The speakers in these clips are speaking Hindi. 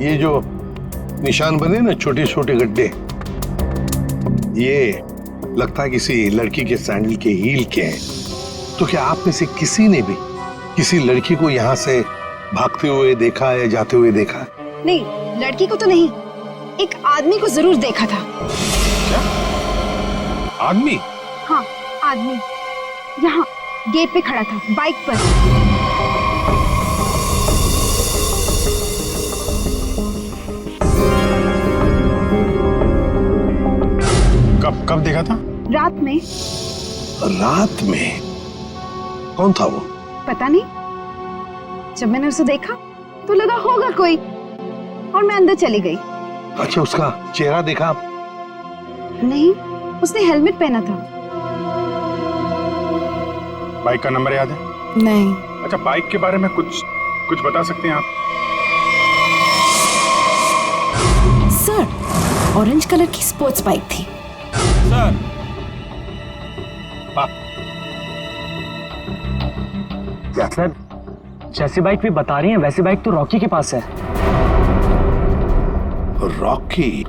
ये जो निशान बने ना, छोटे छोटे गड्ढे, ये लगता है किसी लड़की के सैंडल के हील के हैं। तो क्या आप में से किसी ने भी किसी लड़की को यहाँ से भागते हुए देखा है, जाते हुए देखा? नहीं, लड़की को तो नहीं, एक आदमी को जरूर देखा था। क्या आदमी? हाँ, आदमी यहाँ गेट पे खड़ा था, बाइक पर। कब देखा था? रात में। रात में? कौन था वो? पता नहीं, जब मैंने उसे देखा तो लगा होगा कोई, और मैं अंदर चली गई। अच्छा, उसका चेहरा देखा? नहीं, उसने हेलमेट पहना था। बाइक का नंबर याद है? नहीं। अच्छा, बाइक के बारे में कुछ बता सकते हैं आप? सर, ऑरेंज कलर की स्पोर्ट्स बाइक थी। सर, सर, जैसी बाइक भी बता रही हैं वैसी बाइक तो रॉकी के पास है। रॉकी?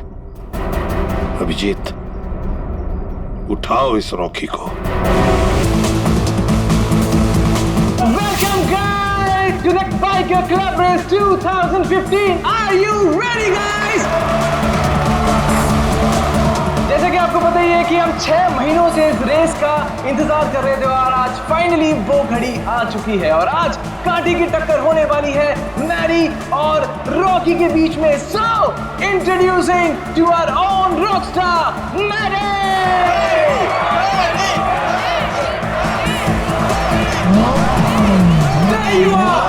अभिजीत, उठाओ इस रॉकी को। Welcome guys to the Biker Club Race 2015. Are you ready guys? जैसे कि आपको पता ही है कि हम 6 महीनों से इस रेस का इंतजार कर रहे थे और आज फाइनली वो घड़ी आ चुकी है और आज कांटे की टक्कर होने वाली है मैडी और रॉकी के बीच में। So introducing to our own rockstar Maddy. There you are,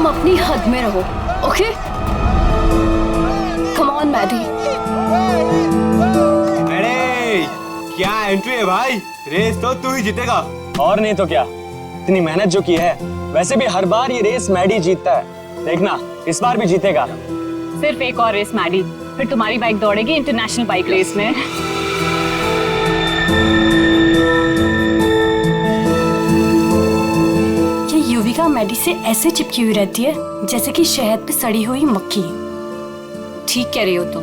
अपनी हद में रहो, ओके? Come on Maddie. अरे क्या एंट्री है भाई, रेस तो तू ही जीतेगा। और नहीं तो क्या, इतनी मेहनत जो की है, वैसे भी हर बार ये रेस मैडी जीतता है, देखना इस बार भी जीतेगा। सिर्फ एक और रेस मैडी, फिर तुम्हारी बाइक दौड़ेगी इंटरनेशनल बाइक रेस में। युविका मैडी से ऐसे चिपकी हुई रहती है जैसे कि शहद पे सड़ी हुई मक्खी। ठीक कह रही हो तुम।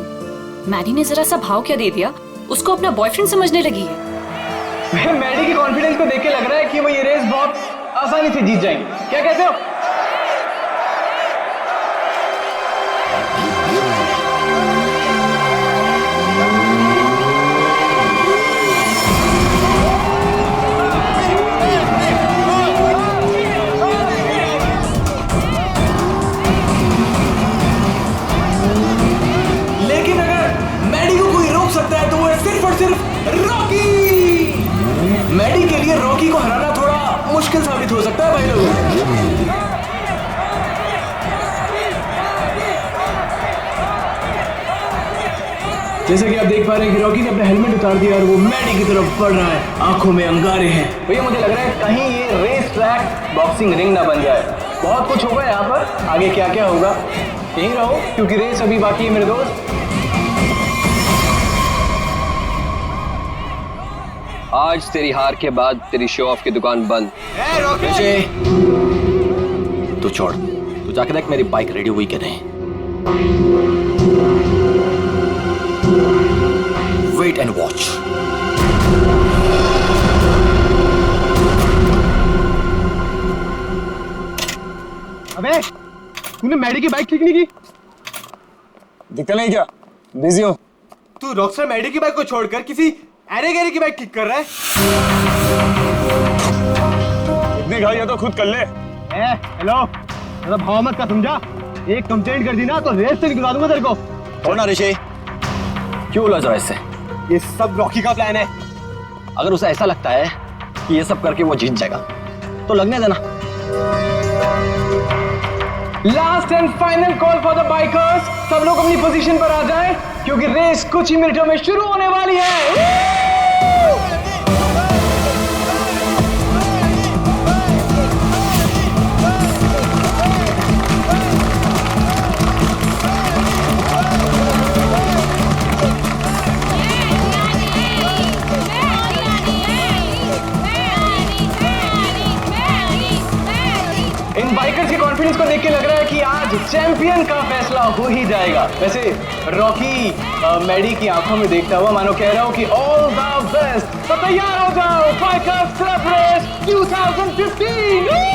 मैडी ने जरा सा भाव क्या दे दिया, उसको अपना बॉयफ्रेंड समझने लगी है। मैडी के कॉन्फिडेंस को देख के लग रहा है कि वो ये रेस बहुत आसानी से जीत जाएंगे। क्या कहते हो? मैडी के लिए रॉकी को हराना थोड़ा मुश्किल साबित हो सकता है भाई लोगों। जैसे कि आप देख पा रहे हैं कि रॉकी ने अपना हेलमेट उतार दिया और वो मैडी की तरफ बढ़ रहा है, आंखों में अंगारे हैं। भैया मुझे लग रहा है कहीं ये रेस ट्रैक बॉक्सिंग रिंग ना बन जाए। बहुत कुछ होगा यहाँ पर, आगे क्या क्या होगा यहीं रहो क्योंकि रेस अभी बाकी है मेरे दोस्त। आज तेरी हार के बाद तेरी शो ऑफ की दुकान बंद। तू छोड़, तू जाके देख मेरी बाइक रेडी हुई कि नहीं। Wait and watch. अबे तूने मैडी की बाइक ठीक नहीं की? दिखता नहीं क्या, बिजी हो? तू रॉकस्टार मैडी की बाइक को छोड़कर किसी अरे गहरे की बाइक ठीक कर रहा है। इतनी घाई है तो खुद कर ले। हेलो, मेरा भाव मत का समझा। एक कंप्लेंट कर दी ना तो रेस से निकलवा दूंगा तेरे को। छोड़ना ऋषि, क्यों उलझ रहा है इससे? ये सब रॉकी का प्लान है। अगर उसे ऐसा लगता है कि ये सब करके वो जीत जाएगा तो लगने देना। Last and final call for the bikers. सब लोग अपनी पोजीशन पर आ जाएं क्योंकि रेस कुछ ही मिनटों में शुरू होने वाली है। इन बाइकर्स के कॉन्फिडेंस को देख के लग रहा है कि आज चैंपियन का फैसला हो ही जाएगा। वैसे रॉकी मैडी की आंखों में देखता हुआ मानो कह रहा हूं कि ऑल द बेस्ट। तो तैयार हो जाओ, बाइकर्स क्लब रेस 2015।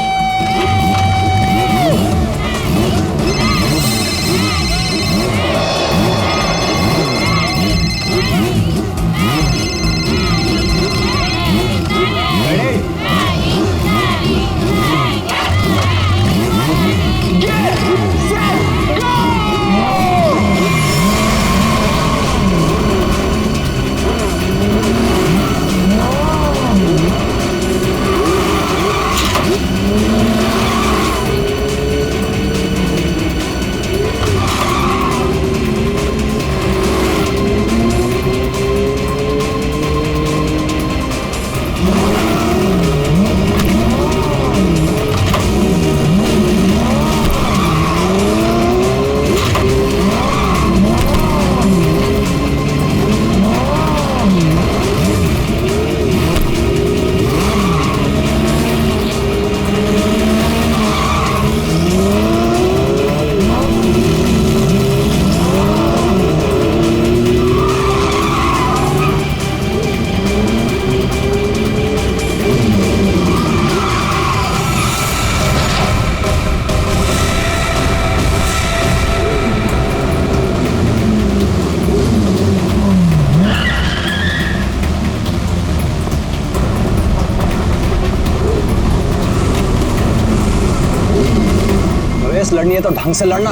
लड़नी है तो ढंग से लड़ना।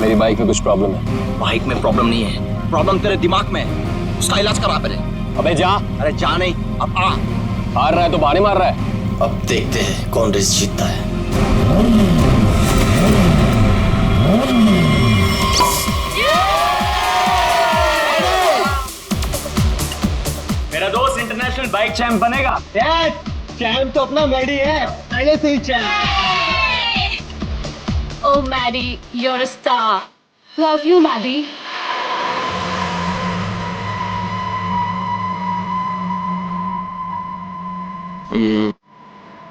मेरी बाइक में कुछ प्रॉब्लम है। बाइक में प्रॉब्लम नहीं है, प्रॉब्लम तेरे दिमाग में है। उसका इलाज करा पहले। अबे जा। अरे जा नहीं, अब आ। हार रहा है तो बाहर मार रहा है। अब देखते हैं कौन रेस जीतता है। मेरा दोस्त इंटरनेशनल बाइक चैंप बनेगा। चैंप तो अपना मैडी है, पहले से ही champ. Oh, Maddie, you're a star. Love you, Maddie.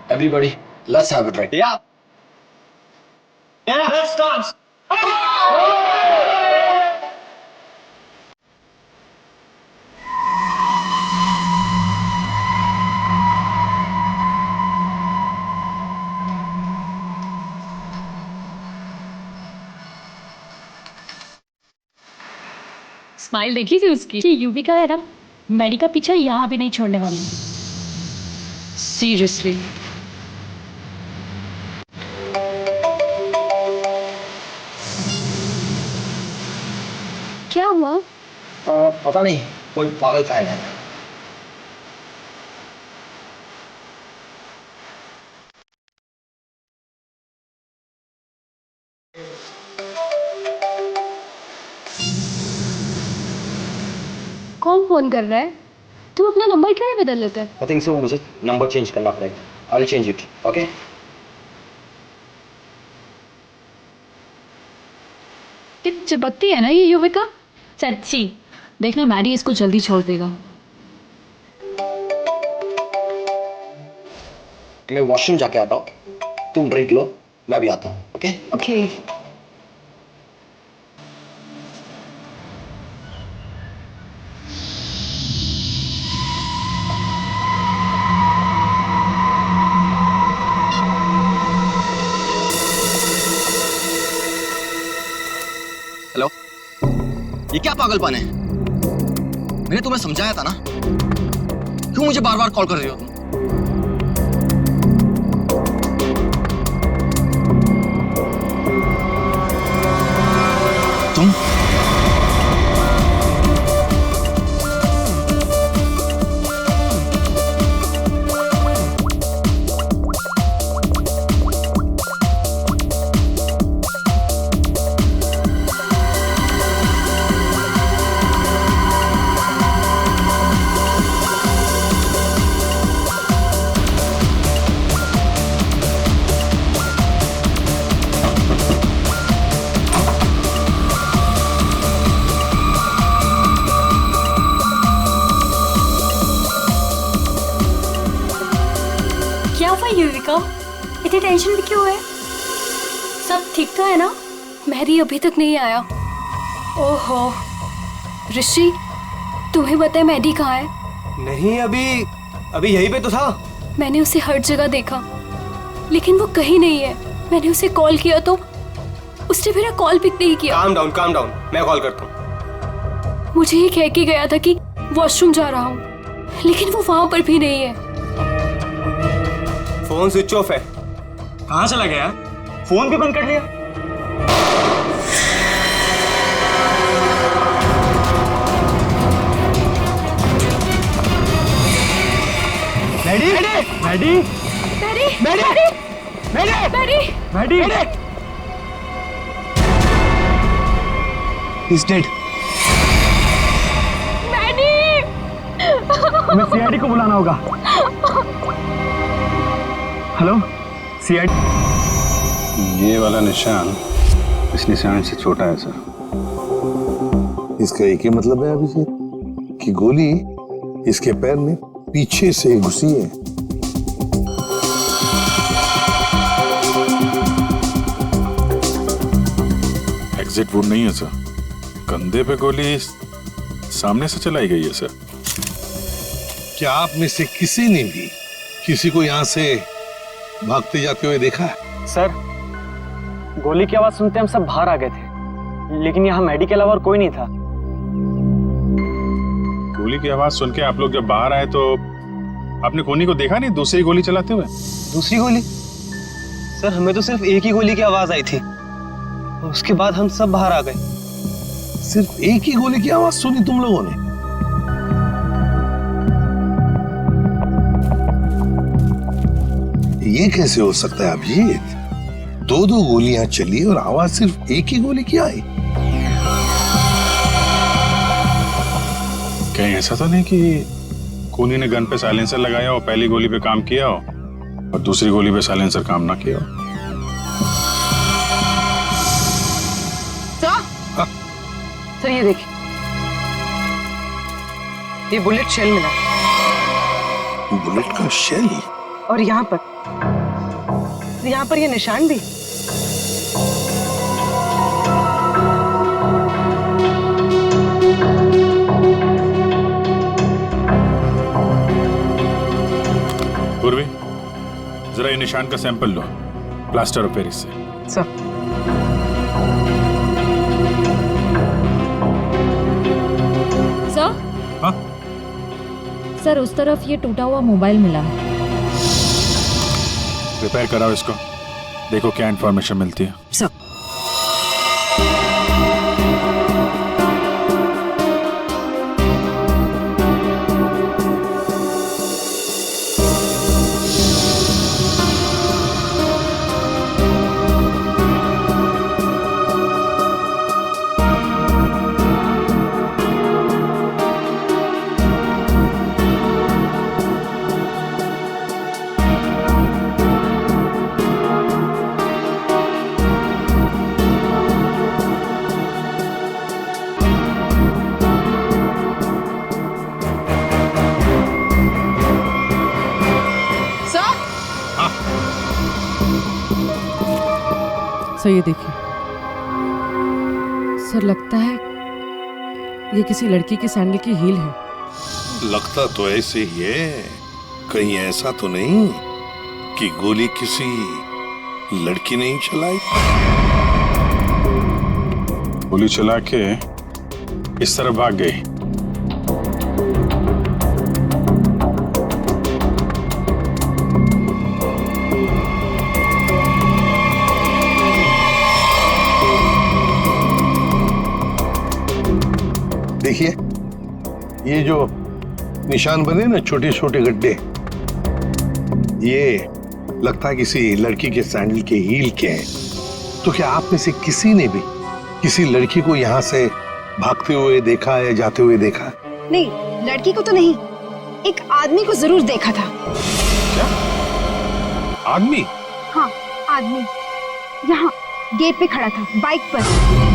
Everybody, let's have it right. Yeah. Yeah, let's dance. Smile देखी थी उसकी। यूवी का है ना, मैडी का पीछा यहाँ भी नहीं छोड़ने वाली। सीरियसली। क्या हुआ? पता नहीं, कोई पागल फैन है। कौन फोन कर रहा है? तुम अपना नंबर क्यों नहीं बदल लेते? I think so, मुझे नंबर चेंज करना पड़ेगा। I'll change it, okay? कितनी चिपकती है ना ये युविका। सच्ची देखना, मैडी इसको जल्दी छोड़ देगा। मैं वॉशरूम जाके आता हूँ, तुम ड्रिंक लो, मैं भी आता हूँ, ओके? ओके। हेलो, ये क्या पागलपन है? मैंने तुम्हें समझाया था ना, क्यों मुझे बार बार कॉल कर रही हो तुम? है युविका? इतनी टेंशन भी क्यों है? सब ठीक तो है ना? मेहदी अभी तक नहीं आया। ओहो ऋषि, तुम्हें पता है मेहदी कहाँ है? नहीं, अभी यहीं पे तो था। मैंने उसे हर जगह देखा लेकिन वो कहीं नहीं है। मैंने उसे कॉल किया तो उसने मेरा कॉल पिक नहीं किया। काम डाउन, मैं कॉल करता हूँ। मुझे ये कह के गया था कि वॉशरूम जा रहा हूँ, लेकिन वो वहां पर भी नहीं है। फोन स्विच ऑफ है। कहाँ चला गया? फोन भी बंद कर लिया। Maddie, He's dead. हमें सीआईडी को बुलाना होगा। Hello CID. ये वाला निशान इस निशान से छोटा है सर। इसका एक ही मतलब है अभिजीत कि गोली इसके पैर में पीछे से घुसी है। एग्जिट वुड नहीं है सर, कंधे पे गोली सामने से चलाई गई है सर। क्या आप में से किसी ने भी किसी को यहां से भागते जाते हुए देखा है? सर, गोली की आवाज सुनते हम सब बाहर आ गए थे, लेकिन यहाँ मैडी के अलावा और कोई नहीं था। गोली की आवाज सुन के आप लोग जब बाहर आए तो आपने कोनी को देखा नहीं दूसरी गोली चलाते हुए? दूसरी गोली? सर, हमें तो सिर्फ एक ही गोली की आवाज आई थी और उसके बाद हम सब बाहर आ गए। सिर्फ एक ही गोली की आवाज सुनी तुम लोगों ने? ये कैसे हो सकता है अभिजीत? दो गोलियां चली और आवाज सिर्फ एक ही गोली की आई। कहीं ऐसा तो नहीं कि कोनी ने गन पे साइलेंसर लगाया और पहली गोली पे काम किया हो और दूसरी गोली पे साइलेंसर काम ना किया हो? सर ये देखिए, ये बुलेट शेल मिला बुलेट का शेल? और यहाँ पर ये निशान भी। पूर्वी, जरा ये निशान का sample low plaster of Paris से। सर हाँ? सर, उस तरफ ये टूटा हुआ मोबाइल मिला है। रिपेयर कराओ इसको, देखो क्या इंफॉर्मेशन मिलती है। सर सर ये देखिए, सर लगता है ये किसी लड़की की सैंडल की हील है। लगता तो ऐसे ही है, कहीं ऐसा तो नहीं कि गोली किसी लड़की ने ही चलाई? गोली चला के इस तरफ भाग गई। देखिए, ये जो निशान बने ना छोटे छोटे गड्ढे, ये लगता है किसी लड़की के सैंडल के हील के हैं। तो क्या आप में से किसी ने भी किसी लड़की को यहाँ से भागते हुए देखा या जाते हुए देखा? नहीं, लड़की को तो नहीं, एक आदमी को जरूर देखा था। क्या आदमी? हाँ, आदमी यहाँ गेट पे खड़ा था, बाइक पर।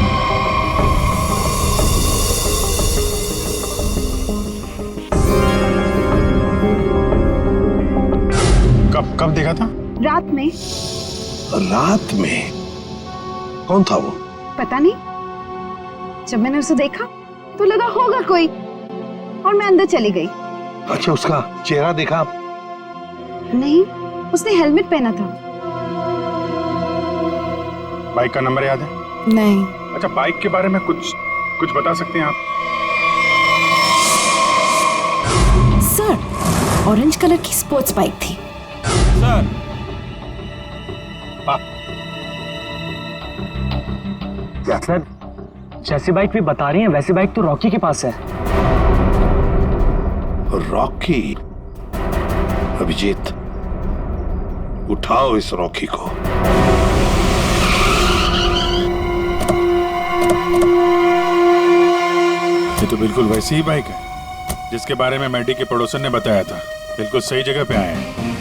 कब देखा था? रात में। रात में? कौन था वो? पता नहीं, जब मैंने उसे देखा तो लगा होगा कोई, और मैं अंदर चली गई। अच्छा, उसका चेहरा देखा? नहीं, उसने हेलमेट पहना था। बाइक का नंबर याद है? नहीं। अच्छा, बाइक के बारे में कुछ बता सकते हैं आप? सर, ऑरेंज कलर की स्पोर्ट्स बाइक थी। सर, सर, जैसी बाइक भी बता रही हैं वैसी बाइक तो रॉकी के पास है। रॉकी? अभिजीत, उठाओ इस रॉकी को। ये तो बिल्कुल वैसी ही बाइक है जिसके बारे में मैडी के पड़ोसन ने बताया था। बिल्कुल सही जगह पे आए हैं।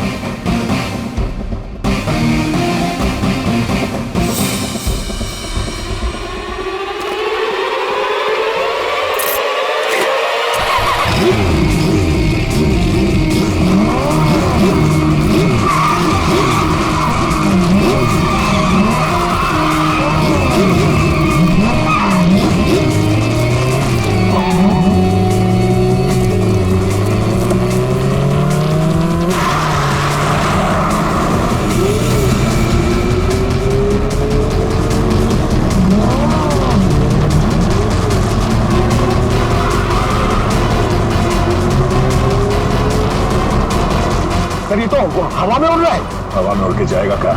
सर, ये तो हवा में उड़ रहा है। हवा में उड़ के जाएगा क्या?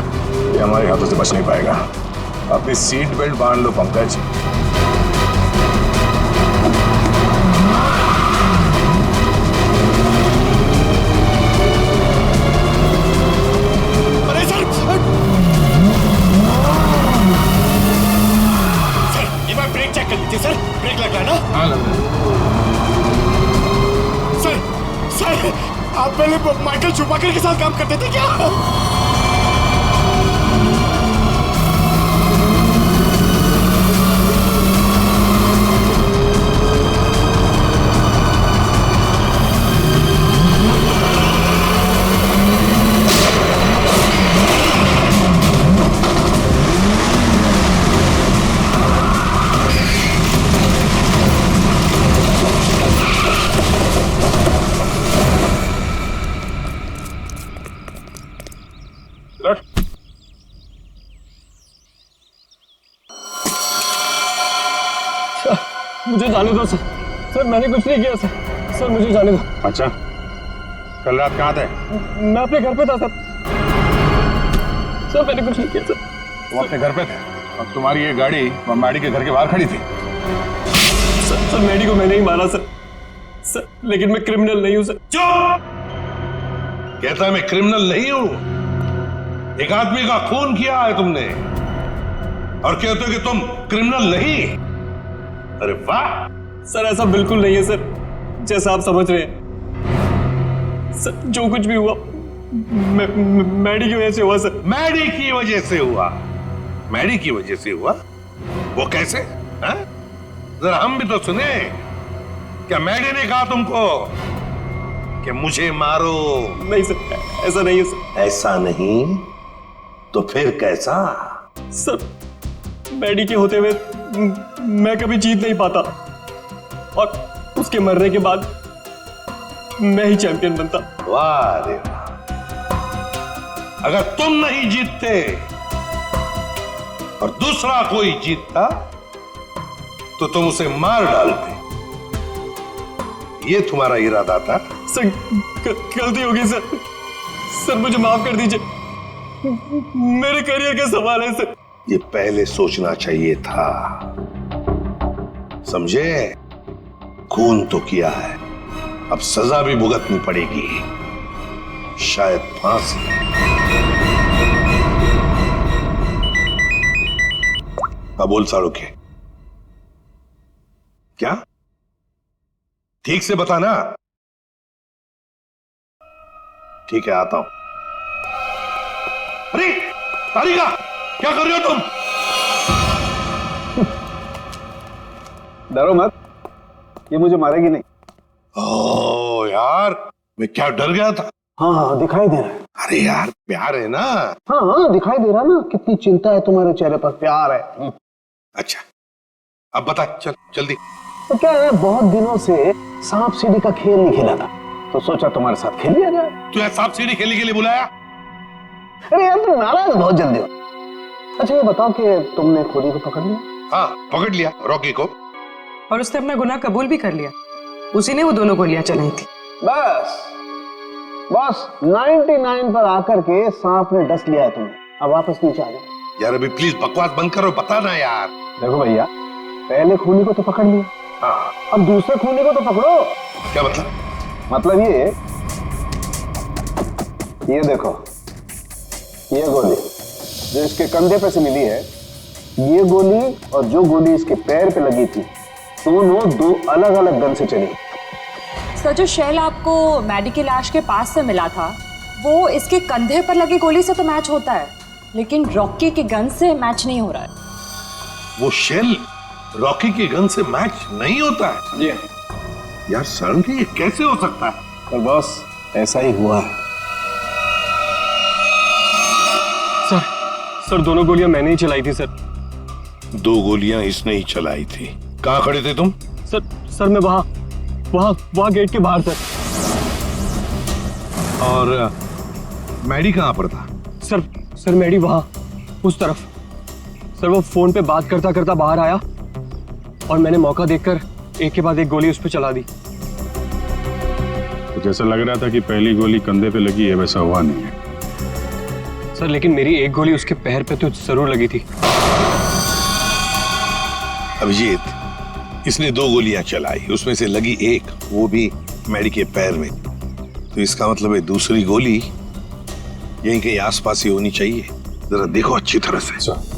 ये हमारे हाथों से बच नहीं पाएगा। अपनी सीट बेल्ट बांध लो पंकज। अरे सर, ये बार ब्रेक चेक कर लीजिए सर। ब्रेक लग रहा है ना? हाँ, लग रहा है। सर, आप पहले माइकल शूमाकर के साथ काम करते थे क्या? मुझे जाने दो सर। सर, मैंने कुछ नहीं किया सर। सर, मुझे जाने दो। अच्छा, कल रात कहाँ थे? मैं अपने घर पे था सर। सर, मैंने कुछ नहीं किया सर। तुम अपने घर पे थे और तुम्हारी ये गाड़ी मैडी के घर के बाहर खड़ी थी। सर, मैडी को मैंने ही मारा सर। सर, लेकिन मैं क्रिमिनल नहीं हूँ सर। चुप! कहता मैं क्रिमिनल नहीं हूं। एक आदमी का खून किया है तुमने और कहते हो कि तुम क्रिमिनल नहीं। अरे वाह! सर, ऐसा बिल्कुल नहीं है सर, जैसा आप समझ रहे हैं। सर, जो कुछ भी हुआ मैडी की वजह से हुआ सर। मैडी की वजह से हुआ? मैडी की वजह से हुआ? वो कैसे? हाँ? जरा हम भी तो सुने। क्या मैडी ने कहा तुमको कि मुझे मारो? नहीं सर, ऐसा नहीं है सर। ऐसा नहीं तो फिर कैसा? सर, मैडी के होते हुए मैं कभी जीत नहीं पाता और उसके मरने के बाद मैं ही चैंपियन बनता। वाह रे वाह! अगर तुम नहीं जीतते और दूसरा कोई जीतता तो तुम उसे मार डालते। ये तुम्हारा इरादा था? सर, गलती हो गई सर। सर, मुझे माफ कर दीजिए। मेरे करियर का सवाल है सर। ये पहले सोचना चाहिए था, समझे? खून तो किया है, अब सजा भी भुगतनी पड़ेगी, शायद फांसी। अब बोल साड़ू के क्या? ठीक से बताना। ठीक है, आता हूं। अरे तारिका, क्या कर रहे हो तुम? डरो मत, ये मुझे मारेगी नहीं। ओ यार, मैं क्या डर गया था। हाँ, दिखाई दे रहा है। अरे यार प्यार है ना। हाँ हाँ दिखाई दे रहा ना, कितनी चिंता है तुम्हारे चेहरे पर, प्यार है। अच्छा अब बता, चल जल्दी। तो क्या है, बहुत दिनों से सांप सीढ़ी का खेल नहीं खेला था, तो सोचा तुम्हारे साथ खेल लिया जाए। तू यार सांप सीढ़ी खेलने के लिए बुलाया? अरे यार तुम नाराज बहुत जल्दी हो। अच्छा ये बताओ कि तुमने खोरी को पकड़ लिया? हाँ पकड़ लिया रॉकी को। और उसने अपना गुनाह कबूल भी कर लिया, उसी ने वो दोनों गोलियां चलाई थी। बस 99 पर आकर के सांप ने डस लिया है तुम्हें, अब वापस नीचे आ जाओ। यार अभी प्लीज बकवास बंद करो, बता ना यार। देखो भैया, पहले खूनी को तो पकड़ लिया, हाँ अब दूसरे खूनी को तो पकड़ो। क्या मतलब? मतलब ये देखो, ये गोली जो इसके कंधे पे से मिली है, ये गोली और जो गोली इसके पैर पे लगी थी, दोनों दो अलग अलग गन से चली। सर जो शेल आपको मैडी की लाश के पास से मिला था, वो इसके कंधे पर लगी गोली से तो मैच होता है, लेकिन रॉकी की गन से मैच नहीं हो रहा है। वो शेल रॉकी की गन से मैच नहीं होता है? जी यार शर्म की, ये कैसे हो सकता है? पर बॉस ऐसा ही हुआ है। सर दोनों गोलियां मैंने ही चलाई थी सर। 2 गोलियां इसने ही चलाई थी। कहाँ खड़े थे तुम? सर मैं वहां गेट के बाहर सर। और मैडी कहाँ पर था? सर मैडी वहां उस तरफ। सर वो फोन पे बात करता करता बाहर आया और मैंने मौका देखकर एक के बाद एक गोली उस पर चला दी। तो जैसा लग रहा था कि पहली गोली कंधे पे लगी है, वैसा हुआ नहीं है सर, लेकिन मेरी एक गोली उसके पैर पे तो जरूर लगी थी। अभिजीत, इसने 2 गोलियां चलाई, उसमें से लगी एक, वो भी मैडी के पैर में। तो इसका मतलब है दूसरी गोली यहीं कहीं आसपास ही होनी चाहिए। जरा देखो अच्छी तरह से।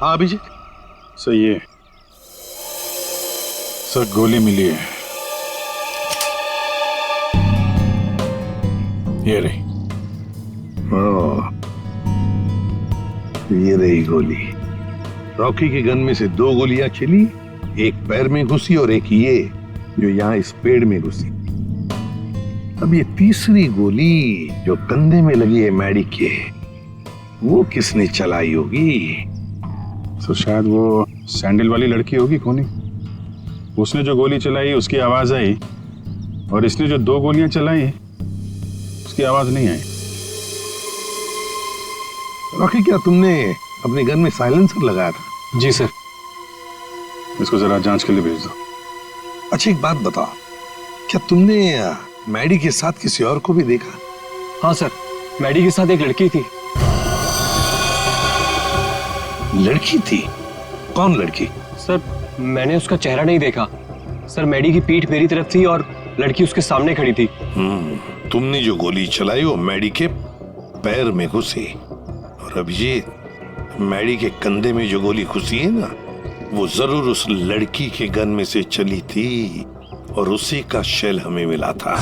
हाँ अभिजीत, सही है सर, गोली मिली है, ये रही। ये रही गोली। रॉकी की गन में से 2 गोलियां चली, एक पैर में घुसी और एक ये जो यहाँ इस पेड़ में घुसी। अब ये तीसरी गोली जो कंधे में लगी है मैडी के, वो किसने चलाई होगी? तो शायद वो सैंडल वाली लड़की होगी खूनी। उसने जो गोली चलाई उसकी आवाज आई, और इसने जो 2 गोलियां चलाई उसकी आवाज नहीं आई। रॉकी, क्या तुमने अपनी गन में साइलेंसर लगाया था? जी सर। इसको जरा जांच के लिए भेज दो। अच्छा एक बात बताओ, क्या तुमने मैडी के साथ किसी और को भी देखा? हाँ सर, मैडी के साथ एक लड़की थी। लड़की थी? कौन लड़की? सर मैंने उसका चेहरा नहीं देखा सर, मैडी की पीठ मेरी तरफ थी और लड़की उसके सामने खड़ी थी। तुमने जो गोली चलाई वो मैडी के पैर में घुसी, और अभिजीत, मैडी के कंधे में जो गोली घुसी है ना, वो जरूर उस लड़की के गन में से चली थी, और उसी का शेल हमें मिला था।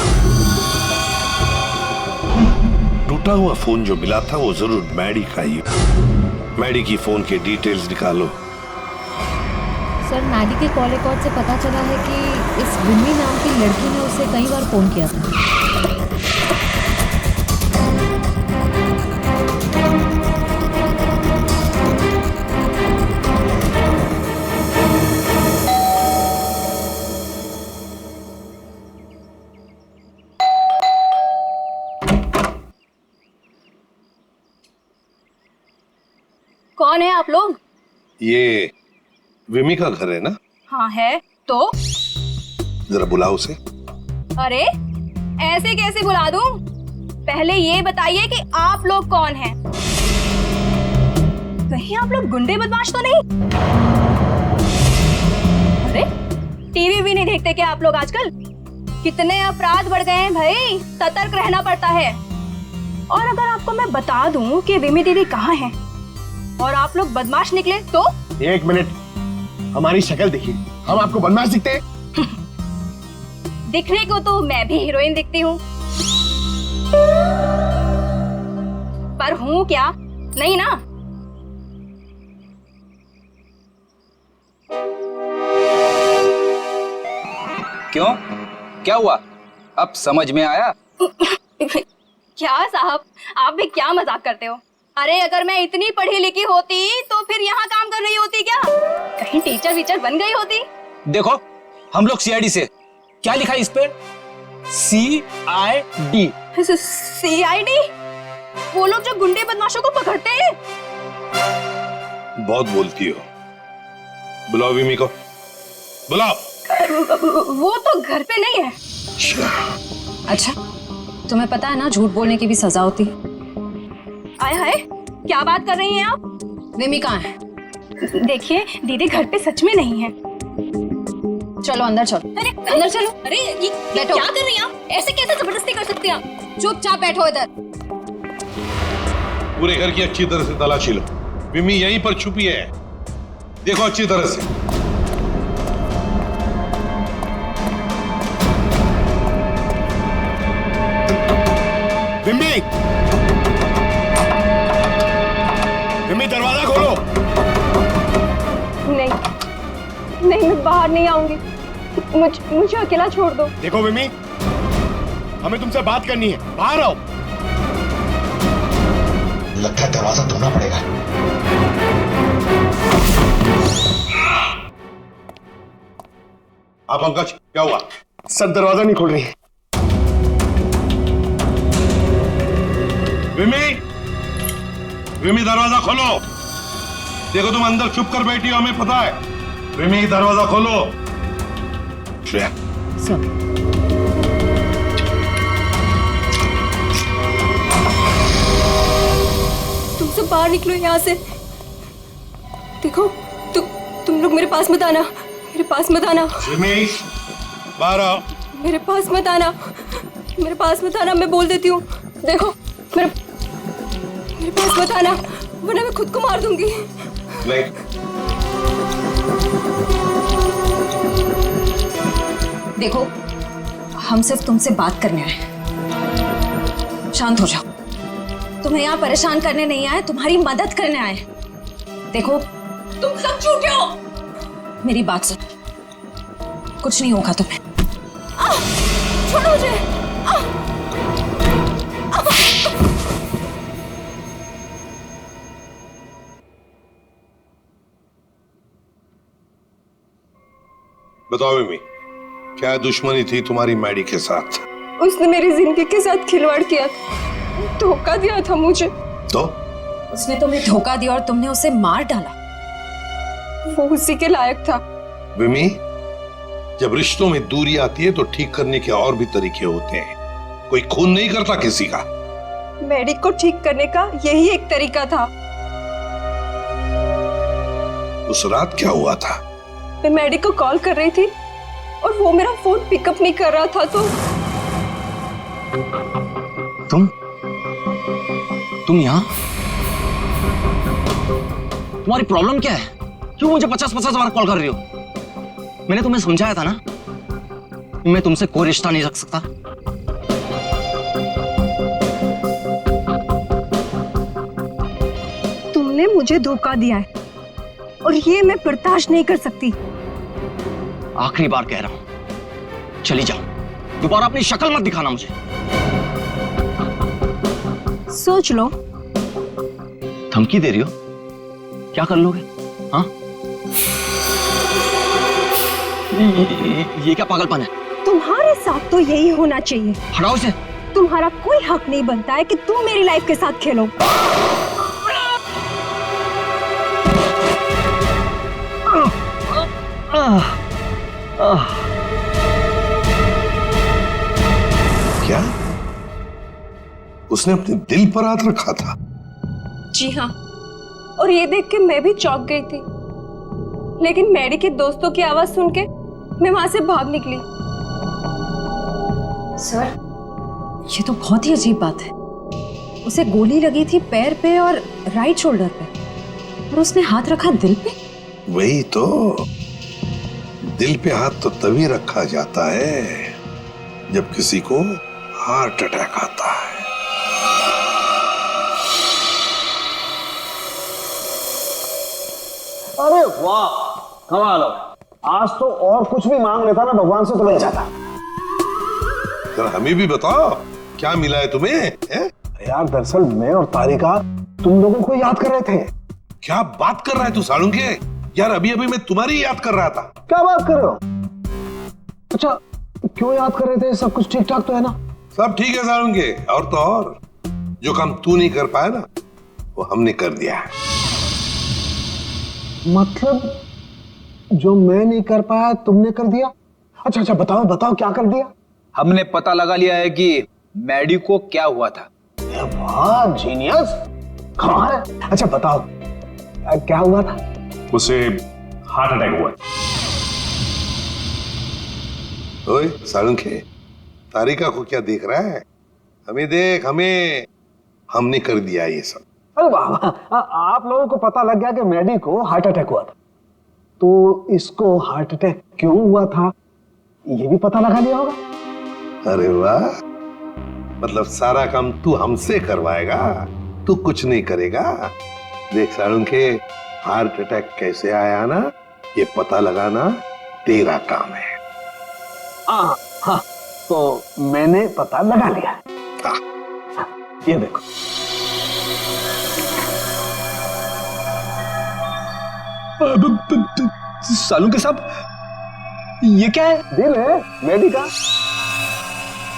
टूटा हुआ फोन जो मिला था वो जरूर मैडी का ही। मैडी की फोन के डिटेल्स निकालो। सर मैडी के कॉल रिकॉर्ड से पता चला है कि इस विमी नाम की लड़की ने उसे कई बार फोन किया था। कौन है आप लोग? ये विमी का घर है ना? हाँ है। तो जरा बुलाओ उसे। अरे ऐसे कैसे बुला दूं? पहले ये बताइए कि आप लोग कौन हैं? कहीं आप लोग गुंडे बदमाश तो नहीं? अरे टीवी भी नहीं देखते क्या आप लोग आजकल? कितने अपराध बढ़ गए हैं भाई, सतर्क रहना पड़ता है। और अगर आपको मैं बता दूं कि विमी दीदी कहाँ है और आप लोग बदमाश निकले तो? 1 मिनट, हमारी शक्ल देखिए, हम आपको बदमाश दिखते हैं? दिखने को तो मैं भी हीरोइन दिखती हूँ, पर हूँ क्या? नहीं ना। क्यों, क्या हुआ? अब समझ में आया? क्या साहब, आप भी क्या मजाक करते हो? अरे अगर मैं इतनी पढ़ी लिखी होती तो फिर यहाँ काम कर रही होती क्या? कहीं टीचर वीचर बन गई होती? देखो, हम लोग सीआईडी से, क्या लिखा है इस पे? CID। CID? वो लोग जो गुंडे बदमाशों को पकड़ते हैं। बहुत बोलती हो। बुलाओ विमी को, बुलाओ। वो तो घर पे नहीं है। अच्छा, तुम्हें पता है ना झूठ बोलने की भी सजा होती है। आय हाय, क्या बात कर रही हैं आप? विमी कहाँ है? देखिए दीदी घर पे सच में नहीं है। चलो अंदर चलो। अरे अंदर चलो। अरे ये बैठो। क्या कर रही हैं आप? ऐसे कैसे जबरदस्ती कर सकती हैं आप? चुपचाप बैठो इधर। पूरे घर की अच्छी तरह से तलाशी लो। विमी यहीं पर छुपी है, देखो अच्छी तरह से। विमी, विमी दरवाजा खोलो। नहीं नहीं, मैं बाहर नहीं आऊंगी। मुझे अकेला छोड़ दो। देखो विमी, हमें तुमसे बात करनी है, बाहर आओ। लगता है दरवाजा तोड़ना पड़ेगा। आप पंकज, क्या हुआ? सर दरवाजा नहीं खोल रही। विमी, विमी दरवाजा खोलो। देखो तुम अंदर चुप कर बैठी हो, हमें पता है। विमी दरवाजा खोलो। श्रेया, सर तुम सब बाहर निकलो यहाँ से। देखो तुम लोग मेरे पास मत आना, मेरे पास मत आना। विमी बाहर आओ। मेरे पास मत आना, मेरे पास मत आना, मैं बोल देती हूँ। देखो मेरे पास मत आना, वरना मैं खुद को मार दूंगी। नहीं, देखो, हम सिर्फ तुमसे बात करने आए। शांत हो जाओ। तुम्हें यहाँ परेशान करने नहीं आए, तुम्हारी मदद करने आए। देखो, तुम सब झूठे हो। मेरी बात सुन, कुछ नहीं होगा तुम्हें। छोड़ो मुझे। बताओ विमी, क्या दुश्मनी थी तुम्हारी मैडी के साथ? उसने मेरी जिंदगी के साथ खिलवाड़ किया था, धोखा दिया था मुझे। तो उसने तुम्हें धोखा दिया और तुमने उसे मार डाला। वो उसी के लायक था। विमी, जब रिश्तों में दूरी आती है तो ठीक करने के और भी तरीके होते हैं। कोई खून नहीं करता किसी का। मैडी को ठीक करने का यही एक तरीका था। उस रात क्या हुआ था? मैं मैडी को कॉल कर रही थी और वो मेरा फोन पिकअप नहीं कर रहा था, तो तुम यहाँ? तुम्हारी प्रॉब्लम क्या है? क्यों मुझे 50-50 बार कॉल कर रही हो? मैंने तुम्हें समझाया था ना, मैं तुमसे कोई रिश्ता नहीं रख सकता। तुमने मुझे धोखा दिया है और ये मैं बर्दाश्त नहीं कर सकती। आखिरी बार कह रहा हूं, चली जाओ। दोबारा अपनी शक्ल मत दिखाना मुझे। सोच लो। धमकी दे रही हो? क्या कर लोगे? हाँ? ये क्या पागलपन है? तुम्हारे साथ तो यही होना चाहिए। हटाओ इसे। तुम्हारा कोई हक नहीं बनता है कि तुम मेरी लाइफ के साथ खेलो। क्या उसने अपने दिल पर हाथ रखा था? जी हाँ, और ये देख के मैं भी चौंक गई थी, लेकिन मैडी के दोस्तों की आवाज सुन के मैं वहां से भाग निकली। सर, ये तो बहुत ही अजीब बात है। उसे गोली लगी थी पैर पे और राइट शोल्डर पे, और उसने हाथ रखा दिल पे। वही तो, दिल पे हाथ तो तभी रखा जाता है जब किसी को हार्ट अटैक आता है। अरे वाह, कमाल हो। आज तो और कुछ भी मांग लेता ना भगवान से तो मिल जाता। जरा हमें भी बताओ क्या मिला है तुम्हें? है? यार दरअसल मैं और तारिका तुम लोगों को याद कर रहे थे। क्या बात कर रहा है तू सालुंके? यार अभी अभी मैं तुम्हारी याद कर रहा था। क्या बात कर रहे हो? अच्छा क्यों याद कर रहे थे? सब कुछ ठीक ठाक तो है ना? सब ठीक है सालुंके, और तो और जो काम तू नहीं कर पाया ना वो हमने कर दिया है। मतलब जो मैं नहीं कर पाया तुमने कर दिया? अच्छा अच्छा बताओ बताओ क्या कर दिया? हमने पता लगा लिया है कि मैडी को क्या हुआ था। वाह जीनियस, कमाल है। अच्छा बताओ क्या हुआ था? उसे हार्ट अटैक हुआ। ओए सालुंके, तारिका को क्या देख रहा है? हमें देख, हमें। हमने कर दिया ये सब। अरे वाह वाह, आप लोगों को पता लग गया कि मैडी को हार्ट अटैक हुआ था, तो इसको हार्ट अटैक क्यों हुआ था ये भी पता लगा लिया होगा। अरे वाह, मतलब सारा काम तू हमसे करवाएगा, तू कुछ नहीं करेगा। देख सालुंके, हार्ट अटैक कैसे आया ना ये पता लगाना तेरा काम है। हाँ, तो मैंने पता लगा लिया। ये देखो। सालुंके साहब, ये क्या है? दिल है मैडी का।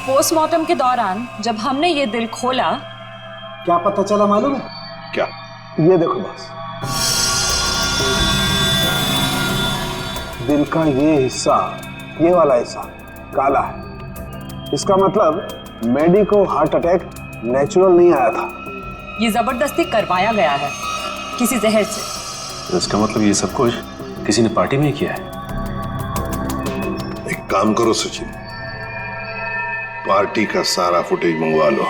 पोस्टमार्टम के दौरान जब हमने ये दिल खोला, क्या पता चला मालूम है? क्या? ये देखो बस, दिल का ये हिस्सा, ये वाला हिस्सा काला है। इसका मतलब मैडी को हार्ट अटैक नेचुरल नहीं आया था, ये जबरदस्ती करवाया गया है किसी जहर से। तो इसका मतलब ये सब कुछ किसी ने पार्टी में ही किया है। एक काम करो सचिन, पार्टी का सारा फुटेज मंगवा लो।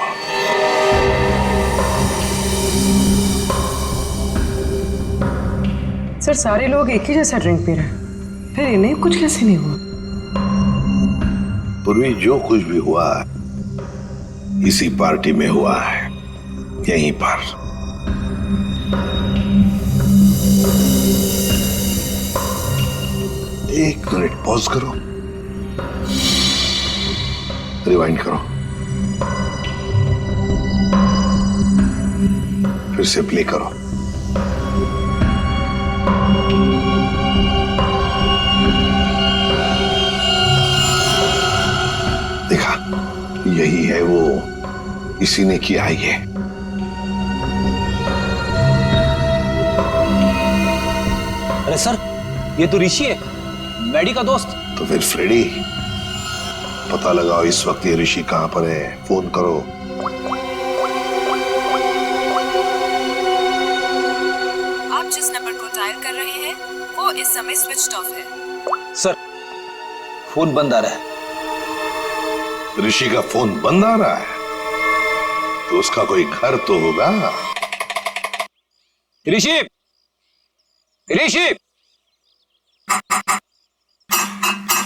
सर सारे लोग एक ही जैसा ड्रिंक पी रहे हैं, फिर इन्हें कुछ कैसे नहीं हुआ? पूर्वी जो कुछ भी हुआ इसी पार्टी में हुआ है, यहीं पर। एक मिनट पॉज करो, रिवाइंड करो, फिर से प्ले करो। देखा, यही है वो, इसी ने किया है ये। अरे सर, ये तो ऋषि है, मैडी का दोस्त। तो फिर फ्रेडी, पता लगाओ इस वक्त ये ऋषि कहां पर है, फोन करो। आप जिस नंबर को डायल कर रहे हैं वो इस समय स्विच्ड ऑफ है। सर, फोन बंद आ रहा है। ऋषि का फोन बंद आ रहा है तो उसका कोई घर तो होगा। ऋषि, ऋषि!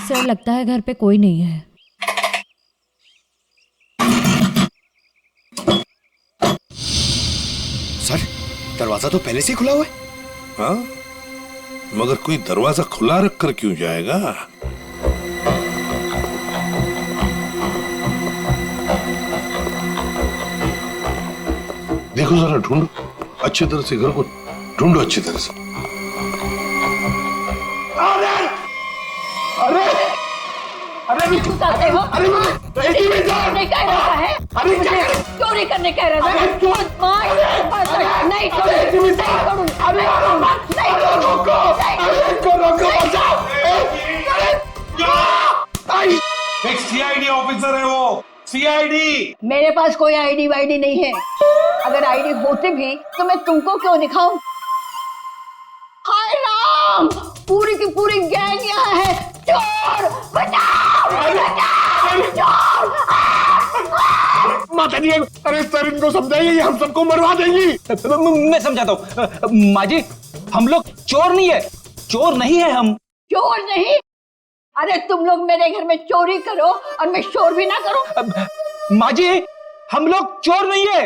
सर लगता है घर पे कोई नहीं है। सर, दरवाजा तो पहले से ही खुला हुआ है। हाँ, मगर कोई दरवाजा खुला रख कर क्यों जाएगा? देखो जरा, ढूंढो अच्छी तरह से, घर को ढूंढो अच्छी तरह से। अरे करते हो? अरे नहीं कह रहा है। अरे क्यों नहीं करने कह रहा है? नहीं करूं, नहीं करूं, एक सीआईडी ऑफिसर है वो, सीआईडी। मेरे पास कोई आईडी वाईडी नहीं है। अगर आईडी होते भी तो मैं तुमको क्यों दिखाऊं? हाय राम, पूरी की पूरी गैंग यहाँ है। चोर बचाओ, बचाओ, चोर! माता जी, अरे सर इनको समझाइए, हम सबको मरवा देंगी। मैं समझाता हूँ। माँ जी, हम लोग चोर नहीं है, चोर नहीं है हम। चोर नहीं? अरे तुम लोग मेरे घर में चोरी करो और मैं शोर भी ना करूं। माँ जी, हम लोग चोर नहीं है,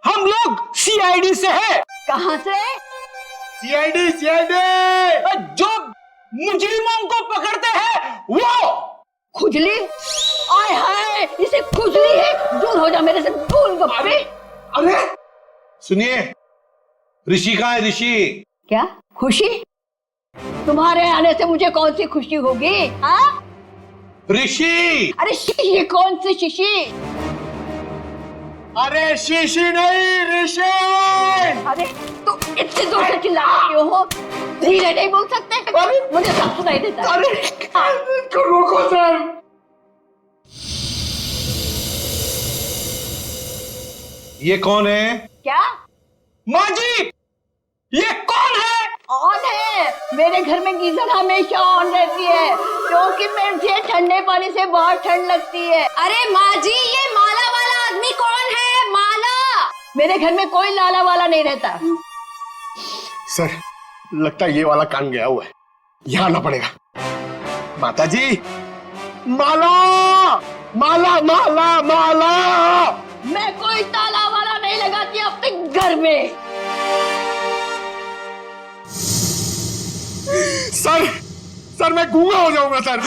हम लोग सीआईडी से है। कहाँ से? सीआईडी जो मुजरिमों को पकड़ते हैं वो। खुजली? आय हाय, इसे खुजली है। दूर हो जा मेरे से, गोलगप्पे। अरे सुनिए, ऋषि कहाँ है? ऋषि क्या खुशी? तुम्हारे आने से मुझे कौन सी खुशी होगी? हाँ ऋषि। अरे शीशी कौन सी शीशी? अरे शीशी नहीं, ऋषि। अरे तो इतने जोर से चिल्ला रहे हो, धीरे नहीं बोल सकते? मुझे सब सुनाई देता है। अरे रोको सर। ये कौन है? क्या? माँ जी, ये कौन है? ऑन है। मेरे घर में गीजर हमेशा ऑन रहती है क्योंकि मुझे ठंडे पानी से बहुत ठंड लगती है। अरे माँ जी, ये माला वाला आदमी कौन है? माला? मेरे घर में कोई लाला वाला नहीं रहता। सर, लगता है ये वाला कान गया हुआ है, यहाँ आना पड़ेगा। माता जी, माला माला माला माला। मैं कोई ताला वाला नहीं लगाती अपने घर में। सर मैं गूंगा हो जाऊंगा सर,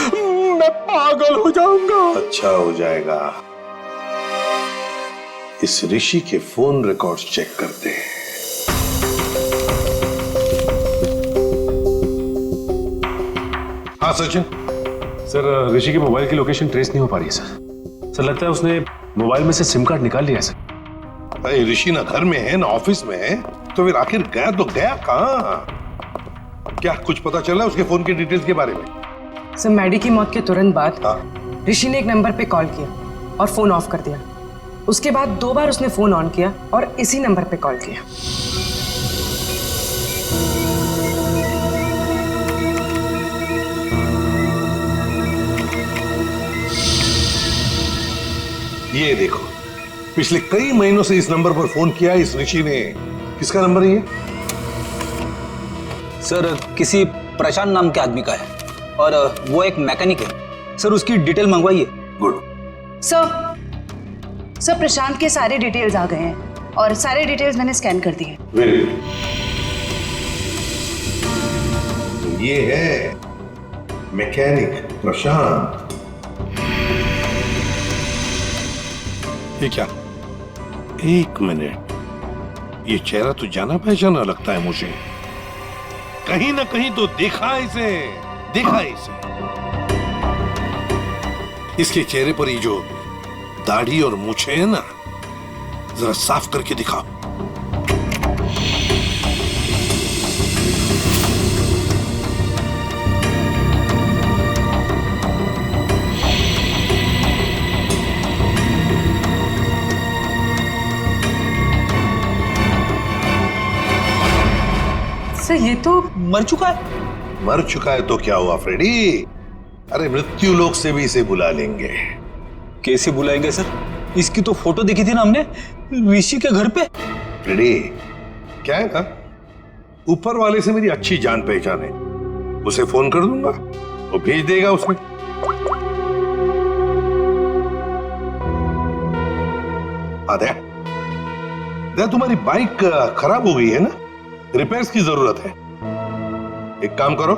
मैं पागल हो जाऊंगा। अच्छा हो जाएगा। इस ऋषि के फोन रिकॉर्ड्स चेक करते हैं। हाँ सचिन। सर, ऋषि की मोबाइल की लोकेशन ट्रेस नहीं हो पा रही है सर। लगता है उसने मोबाइल में से सिम कार्ड निकाल लिया है सर। अरे ऋषि ना घर में है ना ऑफिस में है, तो फिर आखिर गया तो गया कहाँ? क्या कुछ पता चला उसके फोन की डिटेल्स के बारे में? सर, मैडी की मौत के तुरंत बाद ऋषि ने एक नंबर पे कॉल किया और फोन ऑफ कर दिया। उसके बाद 2 बार उसने फोन ऑन किया और इसी नंबर पे कॉल किया। ये देखो, पिछले कई महीनों से इस नंबर पर फोन किया इस ऋषि ने। किसका नंबर है ये? सर, किसी प्रशांत नाम के आदमी का है और वो एक मैकेनिक है। सर, उसकी डिटेल मंगवाइए। गुड। सर, प्रशांत के सारे डिटेल्स आ गए हैं और सारे डिटेल्स मैंने स्कैन कर दिए। Very good. तो ये है मैकेनिक प्रशांत। ये क्या? एक मिनट, ये चेहरा तो जाना पहचाना लगता है मुझे। कहीं ना कहीं तो देखा इसे। इसके चेहरे पर ये जो दाढ़ी और मूछें है ना, जरा साफ करके दिखाओ। सर, ये तो मर चुका है। मर चुका है तो क्या हुआ फ्रेडी? अरे मृत्यु लोक से भी इसे बुला लेंगे। कैसे बुलाएंगे सर? इसकी तो फोटो देखी थी ना हमने ऋषि के घर पे। फ्रेडी, क्या है ना, ऊपर वाले से मेरी अच्छी जान पहचान है। उसे फोन कर दूंगा, वो भेज देगा उसमें। दया, तुम्हारी बाइक खराब हो गई है ना, रिपेयर्स की जरूरत है। एक काम करो,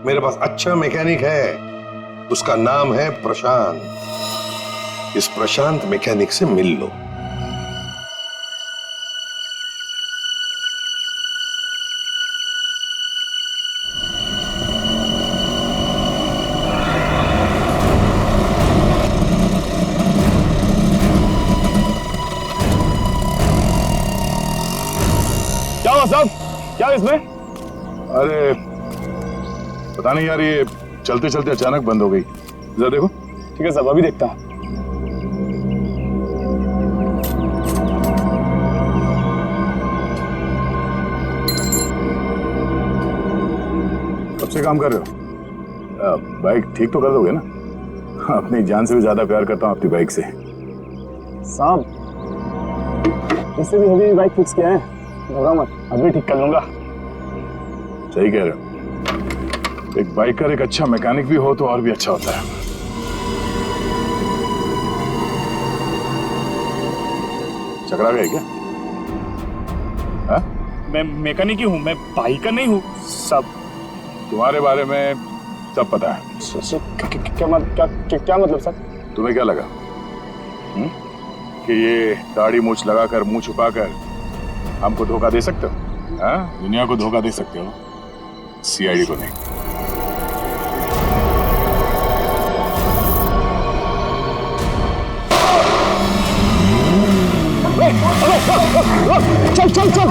मेरे पास अच्छा मैकेनिक है, उसका नाम है प्रशांत। इस प्रशांत मैकेनिक से मिल लो। क्या हुआ साहब? क्या इसमें? अरे पता नहीं यार, ये चलते चलते अचानक बंद हो गई। जरा देखो। ठीक है साहब, अभी देखता हूँ। कब से काम कर रहे हो? बाइक ठीक तो कर दोगे ना? अपनी जान से भी ज्यादा प्यार करता हूँ अपनी बाइक से। साहब, इससे भी अभी बाइक फिक्स किया है, घबराओ मत, अभी ठीक कर लूंगा। सही कह रहे हो। एक बाइकर एक अच्छा मैकेनिक भी हो तो और भी अच्छा होता है। चकरा गए क्या? हा? मैं मैकेनिक ही हूँ, मैं बाइकर नहीं हूँ। सब तुम्हारे बारे में सब पता है। क्या मतलब सर? तुम्हें क्या लगा कि ये दाढ़ी मूछ लगाकर मुंह छुपाकर हमको धोखा दे सकते हो? हाँ? दुनिया को धोखा दे सकते हो, सीआईडी को नहीं। चल चल चल।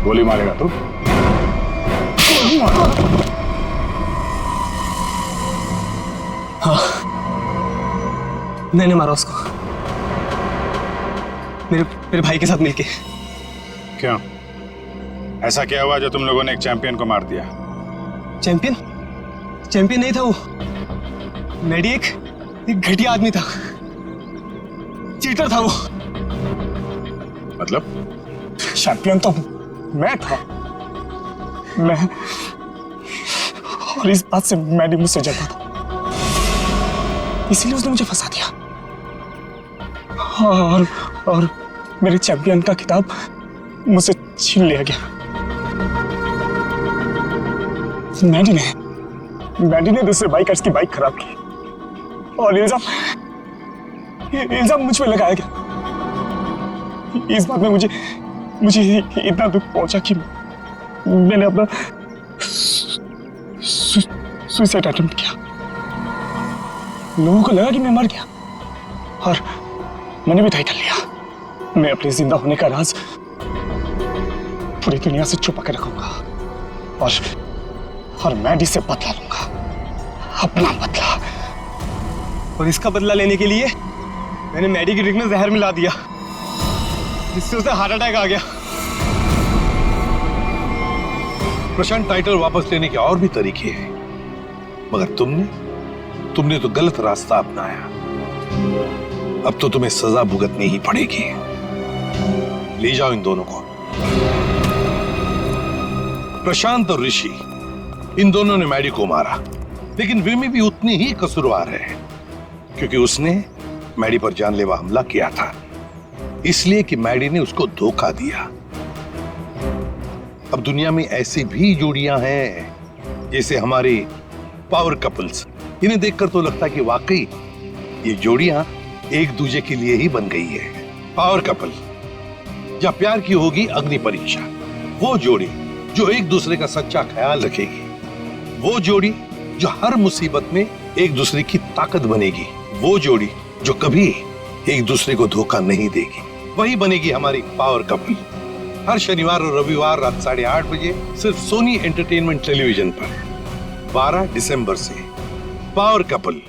गोली मारेगा तू? हाँ, मैंने मारा उसको, मेरे भाई के साथ मिलके। क्यों? ऐसा क्या हुआ जो तुम लोगों ने एक चैंपियन को मार दिया? चैंपियन? चैंपियन नहीं था वो, मैडी एक घटिया आदमी था, चीटर था वो। मतलब? चैंपियन तो मैं था, मैं, और इस बात से मैडी मुझसे जलता था, इसीलिए उसने मुझे फंसा दिया और मेरे चैंपियन का खिताब मुझसे छीन लिया गया। मैडी ने दूसरे बाइकर्स की बाइक खराब की और इल्जाम मुझ पे लगाया गया। इस बात में मुझे इतना दुख पहुंचा कि मैंने अपना सुसाइड अटेम्प्ट किया। लोगों को लगा कि मैं मर गया और मैंने भी तय कर लिया, मैं अपने जिंदा होने का राज पूरी दुनिया से छुपा कर रखूंगा और मैडी से बदला लूंगा, अपना बदला। और इसका बदला लेने के लिए मैंने मैडी की ड्रिंक में जहर मिला दिया, जिससे उसे हार्ट अटैक आ गया। प्रशांत, टाइटल वापस लेने के और भी तरीके हैं, मगर तुमने तो गलत रास्ता अपनाया। अब तो तुम्हें सजा भुगतनी ही पड़ेगी। ले जाओ इन दोनों को। प्रशांत और ऋषि, इन दोनों ने मैडी को मारा, लेकिन विमी भी उतनी ही कसूरवार है, क्योंकि उसने मैडी पर जानलेवा हमला किया था, इसलिए कि मैडी ने उसको धोखा दिया। अब दुनिया में ऐसी भी जोड़ियां हैं, जैसे हमारी पावर कपल्स। इन्हें देखकर तो लगता है कि वाकई ये जोड़ियां एक दूसरे के लिए ही बन गई है। पावर कपल, जब प्यार की होगी अग्नि परीक्षा, वो जोड़ी जो एक दूसरे का सच्चा ख्याल रखेगी, वो जोड़ी जो हर मुसीबत में एक दूसरे की ताकत बनेगी, वो जोड़ी जो कभी एक दूसरे को धोखा नहीं देगी, वही बनेगी हमारी पावर कपल। हर शनिवार और रविवार रात 8:30 बजे सिर्फ सोनी एंटरटेनमेंट टेलीविजन पर 12 दिसंबर से पावर कपल।